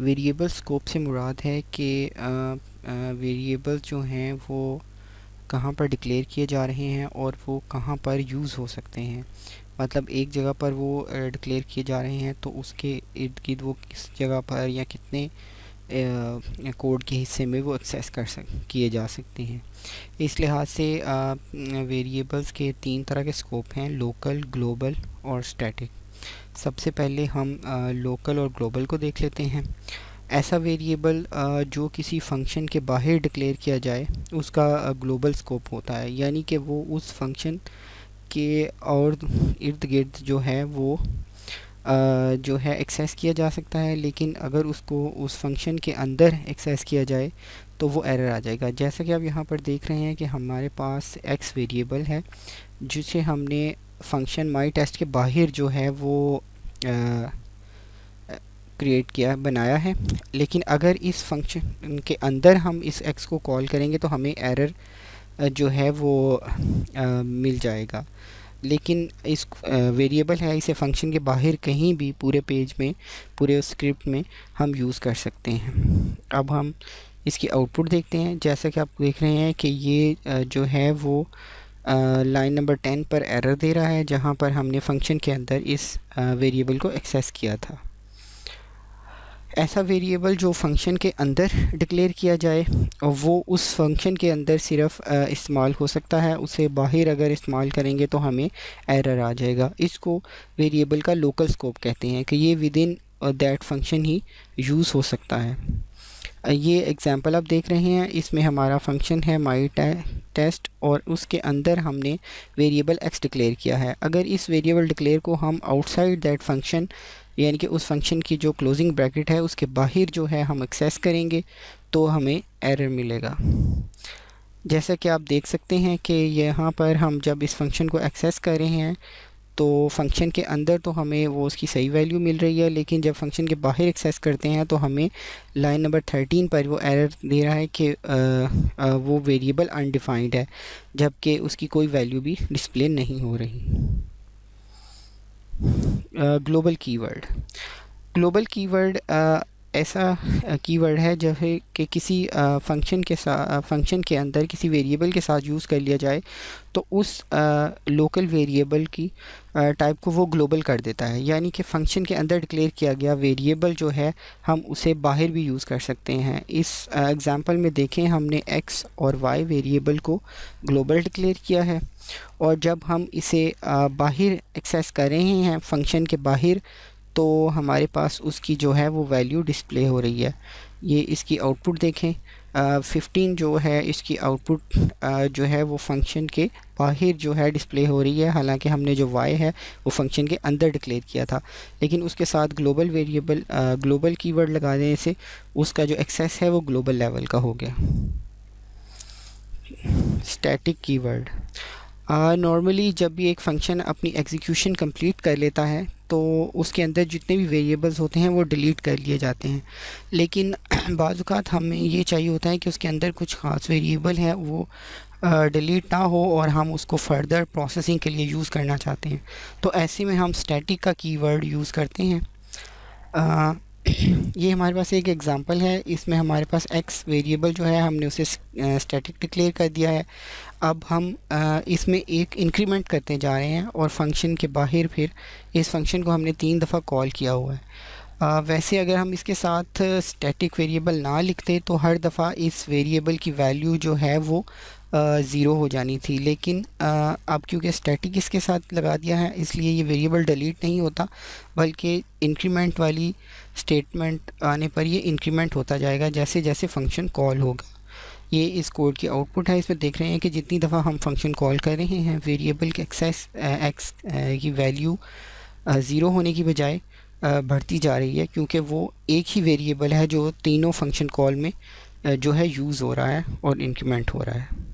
Variable scope से मुराद है कि वेरिएबल जो हैं वो कहाँ पर डिक्लेयर किए जा रहे हैं और वो कहाँ पर यूज़ हो सकते हैं। मतलब एक जगह पर वो डिक्लेयर किए जा रहे हैं तो उसके इर्द गिर्द वो किस जगह पर या कितने कोड के हिस्से में वो एक्सेस किए जा सकते हैं। इस लिहाज से वेरिएबल्स के 3 तरह के स्कोप हैं, लोकल, ग्लोबल और स्टैटिक। सबसे पहले हम लोकल और ग्लोबल को देख लेते हैं। ऐसा वेरिएबल जो किसी फंक्शन के बाहर डिक्लेयर किया जाए उसका ग्लोबल स्कोप होता है, यानी कि वो उस फंक्शन के और इर्द गिर्द जो है वो जो है एक्सेस किया जा सकता है, लेकिन अगर उसको उस फंक्शन के अंदर एक्सेस किया जाए तो वो एरर आ जाएगा। जैसा कि आप यहाँ पर देख रहे हैं कि हमारे पास x वेरिएबल है जिसे हमने फंक्शन माई टेस्ट के बाहर जो है वो क्रिएट किया बनाया है, लेकिन अगर इस फंक्शन के अंदर हम इस x को कॉल करेंगे तो हमें एरर जो है वो मिल जाएगा। लेकिन इस वेरिएबल है, इसे फंक्शन के बाहर कहीं भी पूरे पेज में, पूरे स्क्रिप्ट में हम यूज़ कर सकते हैं। अब हम इसकी आउटपुट देखते हैं। जैसा कि आप देख रहे हैं कि ये जो है वो लाइन नंबर 10 पर एरर दे रहा है, जहाँ पर हमने फंक्शन के अंदर इस वेरिएबल को एक्सेस किया था। ऐसा वेरिएबल जो फंक्शन के अंदर डिक्लेयर किया जाए वो उस फंक्शन के अंदर सिर्फ इस्तेमाल हो सकता है, उसे बाहर अगर इस्तेमाल करेंगे तो हमें एरर आ जाएगा। इसको वेरिएबल का लोकल स्कोप कहते हैं कि ये with in that function he use हो सकता है। ये एग्जांपल आप देख रहे हैं, इसमें हमारा फंक्शन है माई टेस्ट और उसके अंदर हमने वेरिएबल x डिक्लेयर किया है। अगर इस वेरिएबल डिक्लेयर को हम आउटसाइड दैट फंक्शन, यानी कि उस फंक्शन की जो क्लोजिंग ब्रैकेट है उसके बाहर जो है हम एक्सेस करेंगे तो हमें एरर मिलेगा। जैसा कि आप देख सकते हैं कि यहाँ पर हम जब इस फंक्शन को एक्सेस कर रहे हैं तो फंक्शन के अंदर तो हमें वो उसकी सही वैल्यू मिल रही है, लेकिन जब फंक्शन के बाहर एक्सेस करते हैं तो हमें लाइन नंबर 13 पर वो एरर दे रहा है कि वो वेरिएबल अनडिफाइंड है, जबकि उसकी कोई वैल्यू भी डिस्प्ले नहीं हो रही। Global keyword. ग्लोबल कीवर्ड ऐसा कीवर्ड है जो है कि किसी फंक्शन के अंदर किसी वेरिएबल के साथ यूज़ कर लिया जाए तो उस लोकल वेरिएबल की टाइप को वो ग्लोबल कर देता है, यानी कि फ़ंक्शन के अंदर डिक्लेयर किया गया वेरिएबल जो है हम उसे बाहर भी यूज़ कर सकते हैं। इस एग्ज़ाम्पल में देखें, हमने x और y वेरिएबल को ग्लोबल डिक्लेयर किया है और जब हम इसे बाहर एक्सेस कर रहे हैं फंक्शन के बाहर तो हमारे पास उसकी जो है वो वैल्यू डिस्प्ले हो रही है। ये इसकी आउटपुट देखें, 15 जो है इसकी आउटपुट जो है वो फंक्शन के बाहर जो है डिस्प्ले हो रही है, हालांकि हमने जो y है वो फंक्शन के अंदर डिक्लेयर किया था, लेकिन उसके साथ ग्लोबल वेरिएबल ग्लोबल कीवर्ड लगा देने से उसका जो एक्सेस है वो ग्लोबल लेवल का हो गया। Static keyword. नॉर्मली जब भी एक फ़ंक्शन अपनी एग्जीक्यूशन कंप्लीट कर लेता है तो उसके अंदर जितने भी वेरिएबल्स होते हैं वो डिलीट कर लिए जाते हैं, लेकिन बाज़ औक़ात हमें ये चाहिए होता है कि उसके अंदर कुछ ख़ास वेरिएबल है वो डिलीट ना हो और हम उसको फर्दर प्रोसेसिंग के लिए यूज़ करना चाहते हैं, तो ऐसे में हम स्टैटिक का कीवर्ड यूज़ करते हैं। ये हमारे पास एक एग्ज़ाम्पल है, इसमें हमारे पास x वेरिएबल जो है हमने उसे स्टैटिक डिक्लेयर कर दिया है। अब हम इसमें एक इंक्रीमेंट करते जा रहे हैं और फंक्शन के बाहर फिर इस फंक्शन को हमने 3 दफ़ा कॉल किया हुआ है। वैसे अगर हम इसके साथ स्टैटिक वेरिएबल ना लिखते तो हर दफ़ा इस वेरिएबल की वैल्यू जो है वो 0 हो जानी थी, लेकिन अब क्योंकि स्टैटिक इसके साथ लगा दिया है इसलिए ये वेरिएबल डिलीट नहीं होता, बल्कि इंक्रीमेंट वाली स्टेटमेंट आने पर ये इंक्रीमेंट होता जाएगा जैसे जैसे फंक्शन कॉल होगा। ये इस कोड की आउटपुट है। इसमें देख रहे हैं कि जितनी दफ़ा हम फंक्शन कॉल कर रहे हैं वेरिएबल के एक्सेस एक्स की वैल्यू 0 होने की बजाय बढ़ती जा रही है, क्योंकि वो एक ही वेरिएबल है जो तीनों फंक्शन कॉल में जो है यूज़ हो रहा है और इंक्रीमेंट हो रहा है।